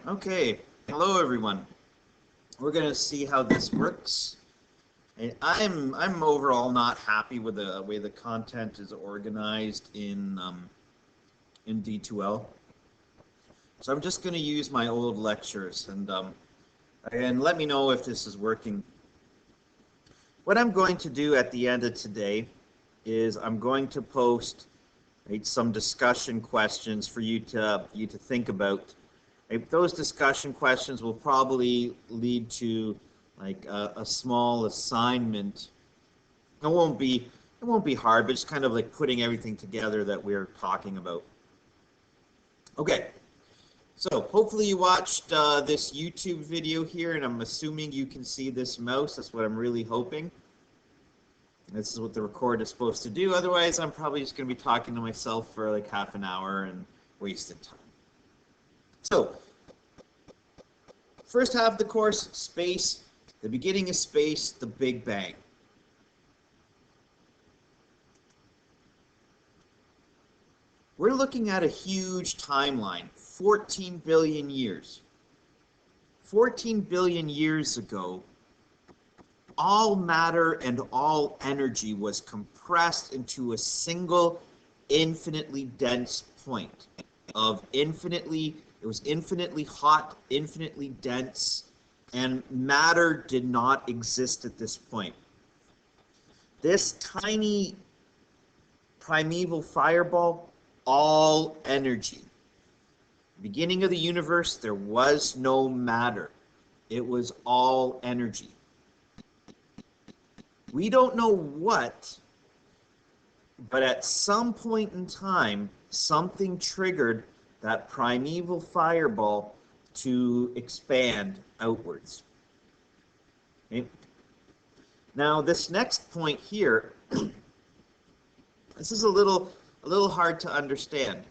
Okay, hello everyone. We're gonna see how this works. And I'm overall not happy with the way the content is organized in D2L. So I'm just gonna use my old lectures and let me know if this is working. What I'm going to do at the end of today is I'm going to post some discussion questions for you to think about. Those discussion questions will probably lead to like a small assignment. It won't be hard, but it's kind of like putting everything together that we're talking about. Okay, so hopefully you watched this YouTube video here, and I'm assuming you can see this mouse. That's what I'm really hoping. This is what the record is supposed to do. Otherwise, I'm probably just going to be talking to myself for like half an hour and wasted time. So, first half of the course, space, the beginning of space, the Big Bang. We're looking at a huge timeline, 14 billion years. 14 billion years ago, all matter and all energy was compressed into a single infinitely dense point of it was infinitely hot, infinitely dense, and matter did not exist at this point. This tiny primeval fireball, all energy. Beginning of the universe, there was no matter. It was all energy. We don't know what, but at some point in time, something triggered that primeval fireball to expand outwards. Okay? Now, this next point here, this is a little hard to understand.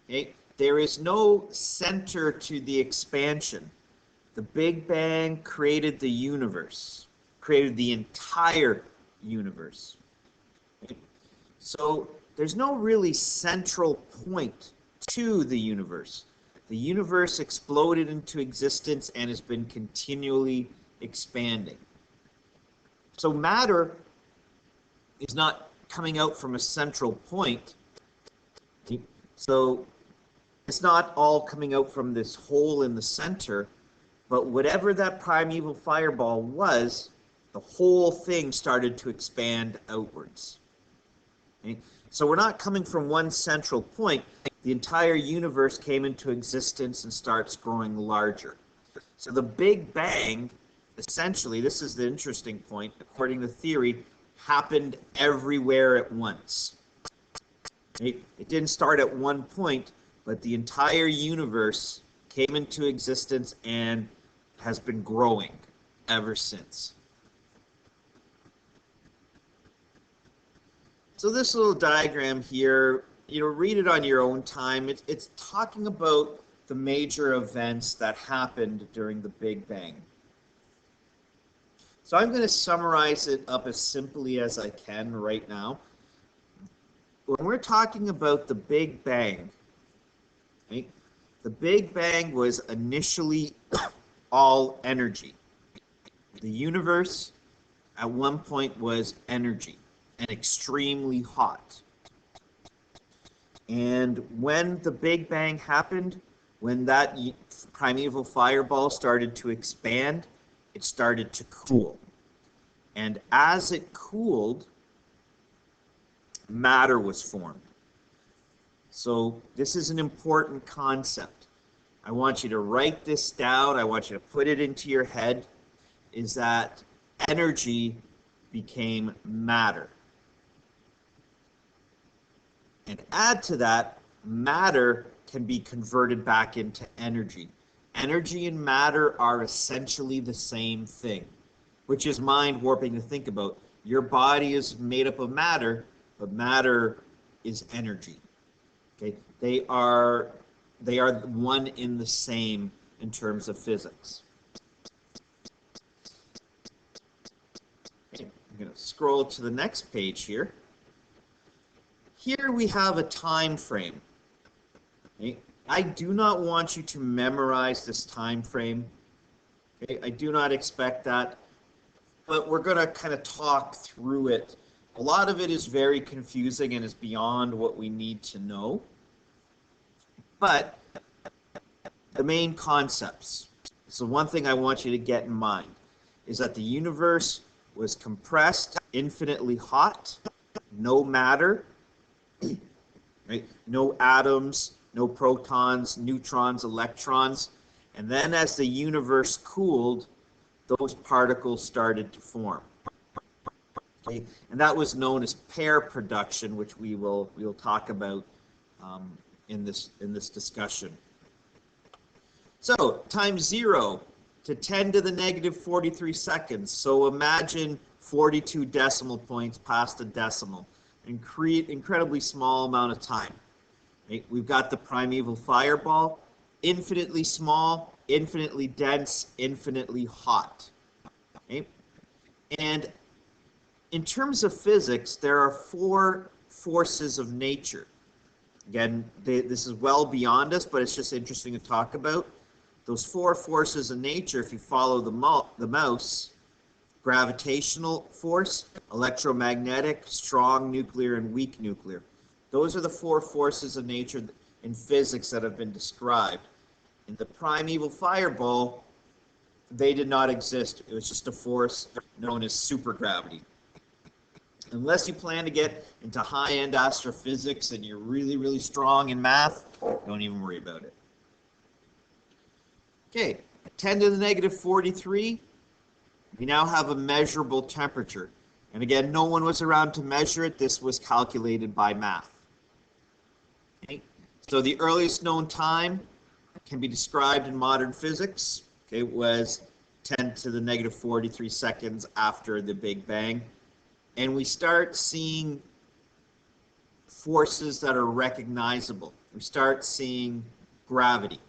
Okay? There is no center to the expansion. The Big Bang created the universe, created the entire universe. Okay? So there's no really central point to the universe. The universe exploded into existence and has been continually expanding. So matter is not coming out from a central point. So it's not all coming out from this hole in the center, but whatever that primeval fireball was, the whole thing started to expand outwards. Okay? So we're not coming from one central point. The entire universe came into existence and starts growing larger. So the Big Bang, essentially, this is the interesting point, according to theory, happened everywhere at once. It didn't start at one point, but the entire universe came into existence and has been growing ever since. So this little diagram here, read it on your own time. It's talking about the major events that happened during the Big Bang. So I'm going to summarize it up as simply as I can right now. When we're talking about the Big Bang, right, the Big Bang was initially all energy. The universe at one point was energy and extremely hot. And when the Big Bang happened, when that primeval fireball started to expand, it started to cool. And as it cooled, matter was formed. So this is an important concept. I want you to write this down. I want you to put it into your head, is that energy became matter. And add to that, matter can be converted back into energy. Energy and matter are essentially the same thing, which is mind-warping to think about. Your body is made up of matter, but matter is energy. Okay? They are one in the same in terms of physics. Okay, I'm going to scroll to the next page here. Here we have a time frame. Okay? I do not want you to memorize this time frame. Okay? I do not expect that, but we're going to kind of talk through it. A lot of it is very confusing and is beyond what we need to know. But the main concepts. So one thing I want you to get in mind is that the universe was compressed, infinitely hot, no matter, right? No atoms, no protons, neutrons, electrons. And then as the universe cooled, those particles started to form. Okay? And that was known as pair production, which we'll talk about in this discussion. So times 0 to 10 to the negative 43 seconds. So imagine 42 decimal points past a decimal. Incredibly small amount of time. Right? We've got the primeval fireball, infinitely small, infinitely dense, infinitely hot. Okay? And in terms of physics, there are 4 forces of nature. Again, this is well beyond us, but it's just interesting to talk about. Those 4 forces of nature, if you follow the mouse, gravitational force, electromagnetic, strong nuclear, and weak nuclear. Those are the 4 forces of nature in physics that have been described. In the primeval fireball, they did not exist. It was just a force known as supergravity. Unless you plan to get into high-end astrophysics and you're really, really strong in math, don't even worry about it. Okay, 10 to the negative 43, we now have a measurable temperature. And again, no one was around to measure it. This was calculated by math. Okay, so the earliest known time can be described in modern physics. Okay, it was 10 to the negative 43 seconds after the Big Bang. And we start seeing forces that are recognizable. We start seeing gravity.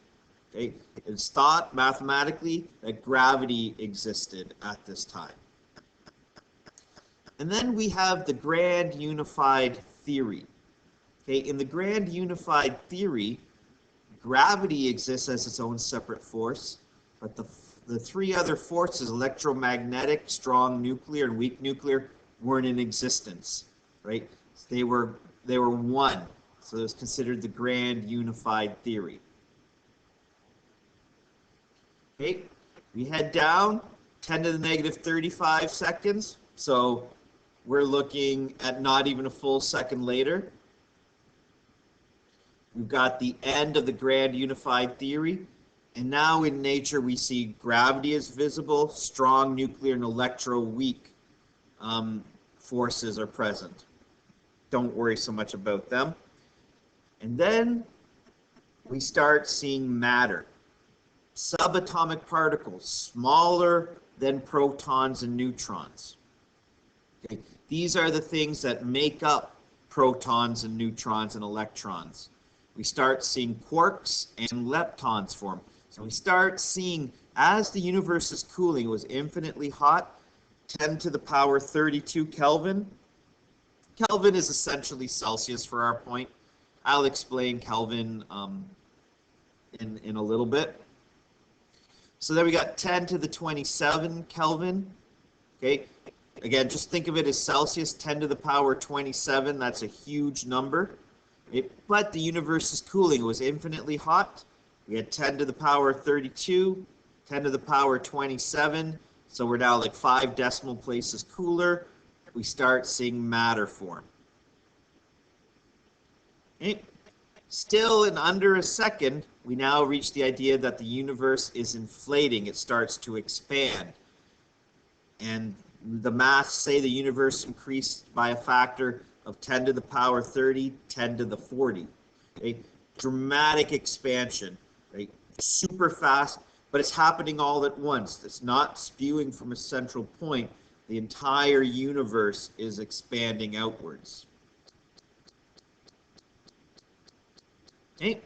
Okay? It's thought mathematically that gravity existed at this time. And then we have the grand unified theory. Okay? In the grand unified theory, gravity exists as its own separate force, but the 3 other forces, electromagnetic, strong nuclear, and weak nuclear, weren't in existence, right? They were one, so it was considered the grand unified theory. Okay, we head down 10 to the negative 35 seconds, so we're looking at not even a full second later. We've got the end of the grand unified theory, and now in nature we see gravity is visible, strong nuclear and electro-weak forces are present. Don't worry so much about them. And then we start seeing matter. Subatomic particles, smaller than protons and neutrons. Okay? These are the things that make up protons and neutrons and electrons. We start seeing quarks and leptons form. So we start seeing, as the universe is cooling, it was infinitely hot, 10 to the power 32 Kelvin. Kelvin is essentially Celsius for our point. I'll explain Kelvin in a little bit. So then we got 10 to the 27 Kelvin. Okay, again, just think of it as Celsius, 10 to the power 27. That's a huge number. But the universe is cooling. It was infinitely hot. We had 10 to the power 32, 10 to the power 27. So we're now like 5 decimal places cooler. We start seeing matter form. Okay. Still in under a second, we now reach the idea that the universe is inflating. It starts to expand. And the maths say the universe increased by a factor of 10 to the power 30, 10 to the 40. Okay? Dramatic expansion, right? Super fast, but it's happening all at once. It's not spewing from a central point. The entire universe is expanding outwards. Okay,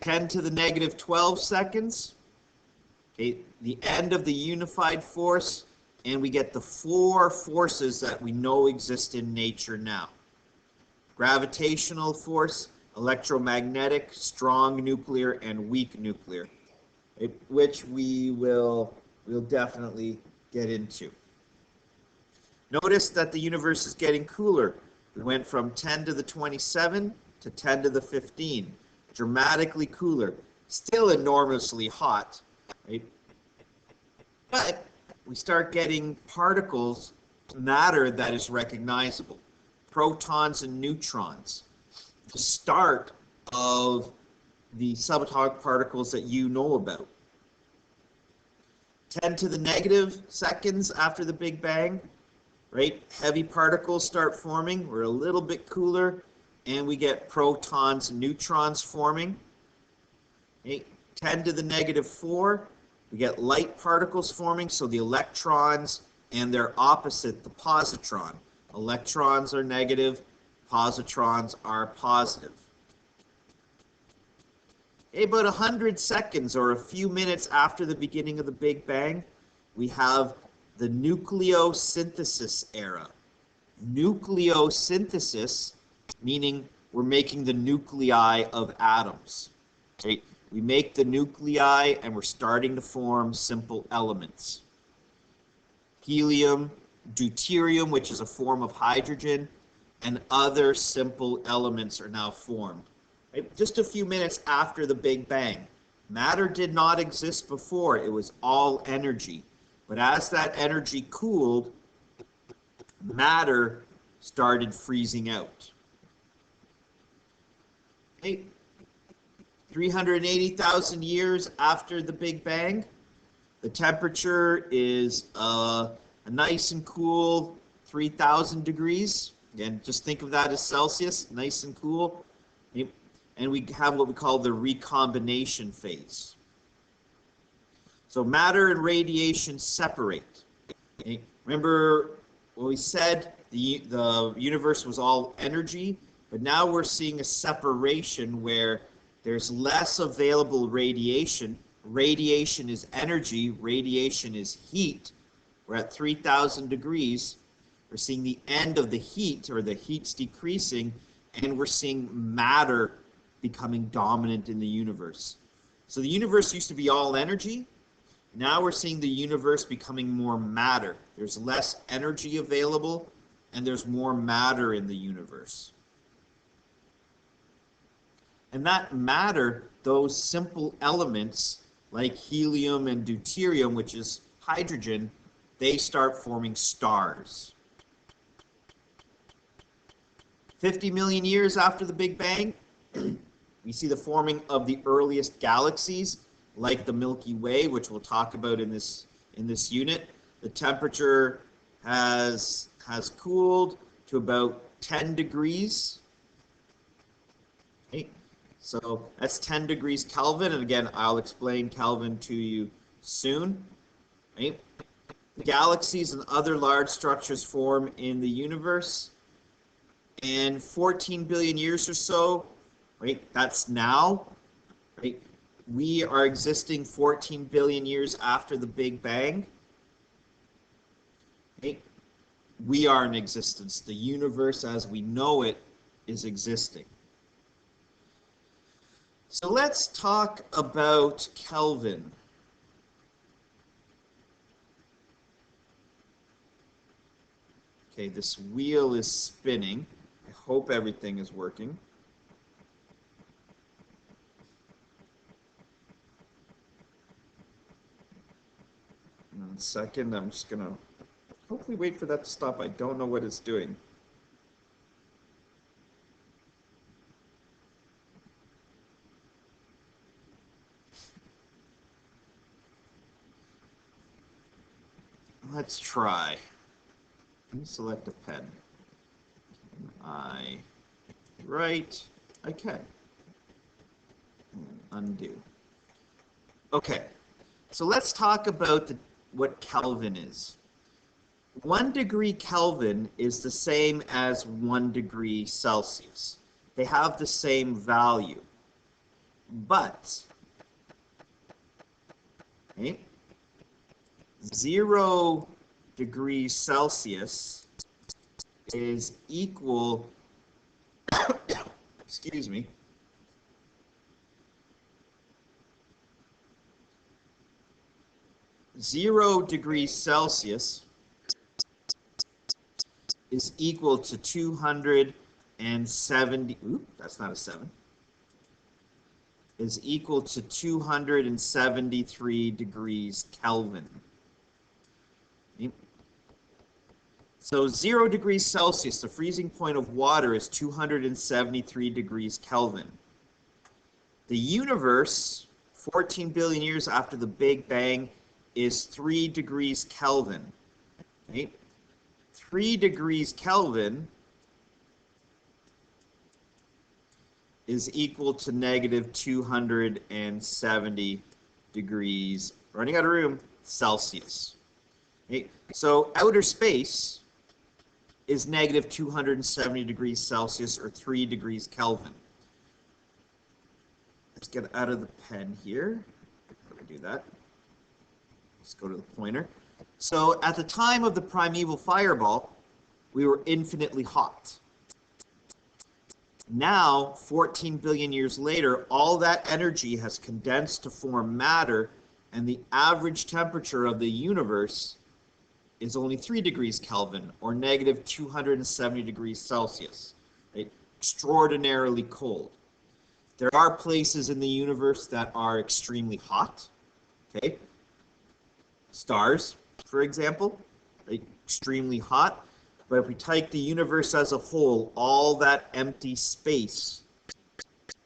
10 to the negative 12 seconds. Okay, the end of the unified force, and we get the 4 forces that we know exist in nature now. Gravitational force, electromagnetic, strong nuclear, and weak nuclear, which we'll definitely get into. Notice that the universe is getting cooler. We went from 10 to the 27 to 10 to the 15, dramatically cooler. Still enormously hot, right? But we start getting particles, matter that is recognizable, protons and neutrons, the start of the subatomic particles that you know about. 10 to the negative seconds after the Big Bang, right? Heavy particles start forming. We're a little bit cooler, and we get protons and neutrons forming. Okay? 10 to the negative 4, we get light particles forming, so the electrons and their opposite, the positron. Electrons are negative, positrons are positive. About 100 seconds or a few minutes after the beginning of the Big Bang, we have the nucleosynthesis era. Nucleosynthesis, meaning we're making the nuclei of atoms. Right? We make the nuclei and we're starting to form simple elements. Helium, deuterium, which is a form of hydrogen, and other simple elements are now formed. Right? Just a few minutes after the Big Bang. Matter did not exist before. It was all energy. But as that energy cooled, matter started freezing out. Okay. 380,000 years after the Big Bang, the temperature is a nice and cool 3,000 degrees. Again, just think of that as Celsius, nice and cool. And we have what we call the recombination phase. So matter and radiation separate. Okay? Remember what we said, the universe was all energy, but now we're seeing a separation where there's less available radiation. Radiation is energy, radiation is heat. We're at 3,000 degrees. We're seeing the end of the heat, or the heat's decreasing, and we're seeing matter becoming dominant in the universe. So the universe used to be all energy. Now we're seeing the universe becoming more matter. There's less energy available, and there's more matter in the universe. And that matter, those simple elements like helium and deuterium, which is hydrogen, they start forming stars. 50 million years after the Big Bang, we see the forming of the earliest galaxies, like the Milky Way, which we'll talk about in this unit. The temperature has cooled to about 10 degrees. Okay. So that's 10 degrees Kelvin, and again, I'll explain Kelvin to you soon. Right? Galaxies and other large structures form in the universe, and 14 billion years or so, right? That's now, right? We are existing 14 billion years after the Big Bang. Right? We are in existence. The universe as we know it is existing. So let's talk about Kelvin. Okay, this wheel is spinning. I hope everything is working. One second, I'm just gonna hopefully wait for that to stop. I don't know what it's doing. Let's try. Let me select a pen. I write. Okay. Undo. Okay. So let's talk about what Kelvin is. 1 degree Kelvin is the same as 1 degree Celsius. They have the same value. But, okay, 0 degrees Celsius is equal, excuse me, 0 degrees Celsius is equal to 270, that's not a 7, is equal to 273 degrees Kelvin. So 0 degrees Celsius, the freezing point of water, is 273 degrees Kelvin. The universe, 14 billion years after the Big Bang, is 3 degrees Kelvin. Right? 3 degrees Kelvin is equal to negative 270 degrees, running out of room, Celsius. Okay? So outer space is negative 270 degrees Celsius, or 3 degrees Kelvin. Let's get out of the pen here. How do we do that? Let's go to the pointer. So at the time of the primeval fireball, we were infinitely hot. Now, 14 billion years later, all that energy has condensed to form matter, and the average temperature of the universe is only 3 degrees Kelvin, or negative 270 degrees Celsius. Right? Extraordinarily cold. There are places in the universe that are extremely hot. Okay? Stars, for example, right? Extremely hot. But if we take the universe as a whole, all that empty space,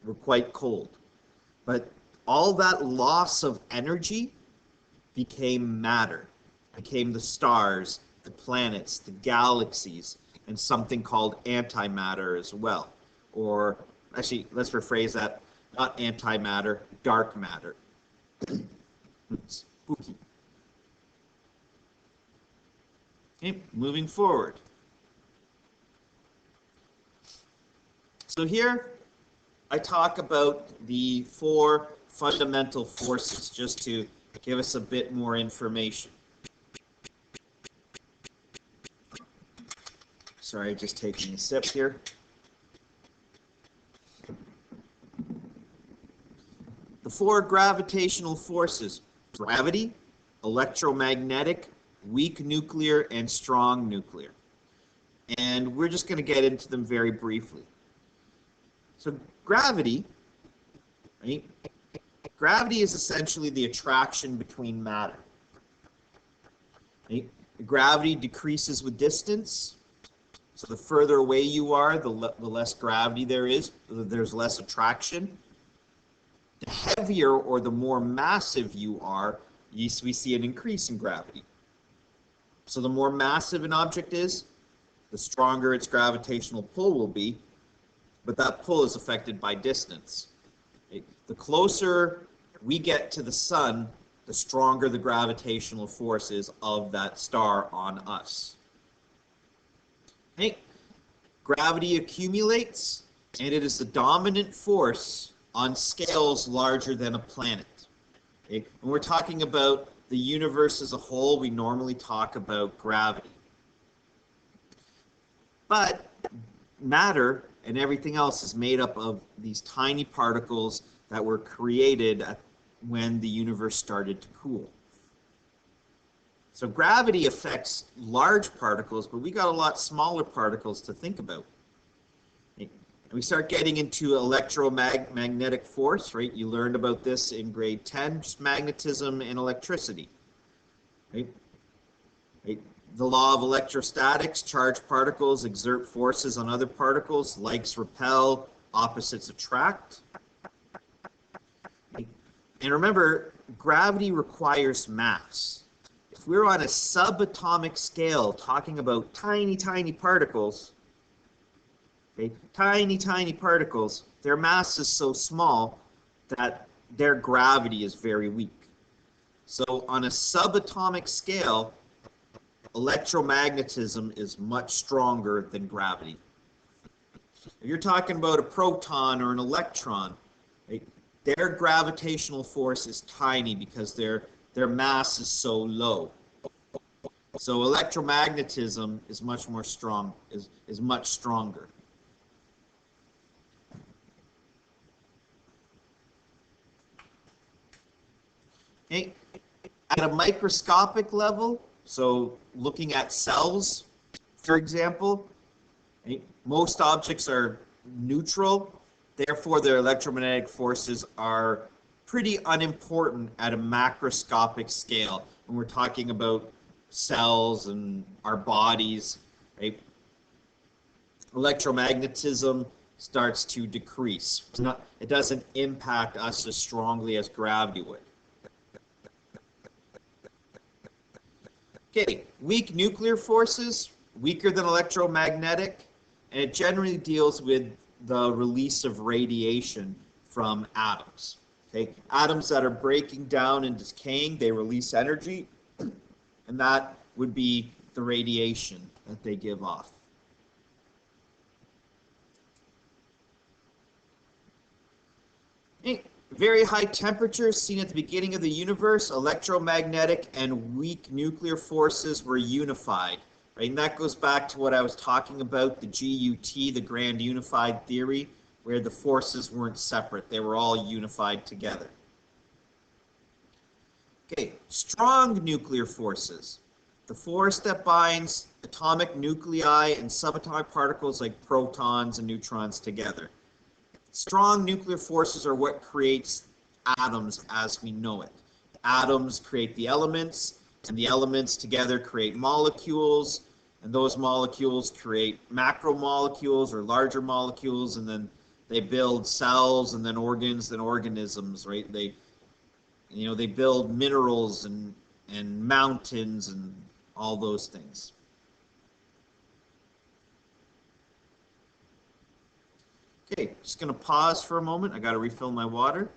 we're quite cold. But all that loss of energy became matter, became the stars, the planets, the galaxies, and something called antimatter as well. Or actually, let's rephrase that, not antimatter, dark matter. Spooky. Okay, moving forward. So here I talk about the 4 fundamental forces, just to give us a bit more information. Sorry, just taking a sip here. The 4 gravitational forces: gravity, electromagnetic, weak nuclear, and strong nuclear. And we're just going to get into them very briefly. So gravity, right? Gravity is essentially the attraction between matter. Right? Gravity decreases with distance. So the further away you are, the less gravity there is. There's less attraction. The heavier or the more massive you are, we see an increase in gravity. So the more massive an object is, the stronger its gravitational pull will be. But that pull is affected by distance. Okay? The closer we get to the sun, the stronger the gravitational force is of that star on us. Okay? Gravity accumulates, and it is the dominant force on scales larger than a planet. Okay? When we're talking about the universe as a whole, we normally talk about gravity. But matter and everything else is made up of these tiny particles that were created when the universe started to cool. So gravity affects large particles, but we got a lot smaller particles to think about. And we start getting into electromagnetic force, right? You learned about this in grade 10, just magnetism and electricity. Right? Right? The law of electrostatics: charged particles exert forces on other particles, likes repel, opposites attract. And remember, gravity requires mass. If we're on a subatomic scale talking about tiny, tiny particles, okay, tiny particles, their mass is so small that their gravity is very weak. So on a subatomic scale, electromagnetism is much stronger than gravity. If you're talking about a proton or an electron, right, their gravitational force is tiny because their mass is so low. So electromagnetism is much more strong, is much stronger. Okay. At a microscopic level, so looking at cells, for example, most objects are neutral, therefore their electromagnetic forces are pretty unimportant at a macroscopic scale when we're talking about cells and our bodies, right? Electromagnetism starts to decrease. It doesn't impact us as strongly as gravity would. Okay, weak nuclear forces, weaker than electromagnetic, and it generally deals with the release of radiation from atoms. Okay, atoms that are breaking down and decaying, they release energy, and that would be the radiation that they give off. Okay. Very high temperatures seen at the beginning of the universe, electromagnetic and weak nuclear forces were unified. Right? And that goes back to what I was talking about, the GUT, the Grand Unified Theory, where the forces weren't separate. They were all unified together. Okay, strong nuclear forces. The force that binds atomic nuclei and subatomic particles like protons and neutrons together. Strong nuclear forces are what creates atoms as we know it. Atoms create the elements, and the elements together create molecules, and those molecules create macromolecules or larger molecules, and then they build cells and then organs and organisms, right? They build minerals and mountains and all those things. Okay, just going to pause for a moment. I got to refill my water.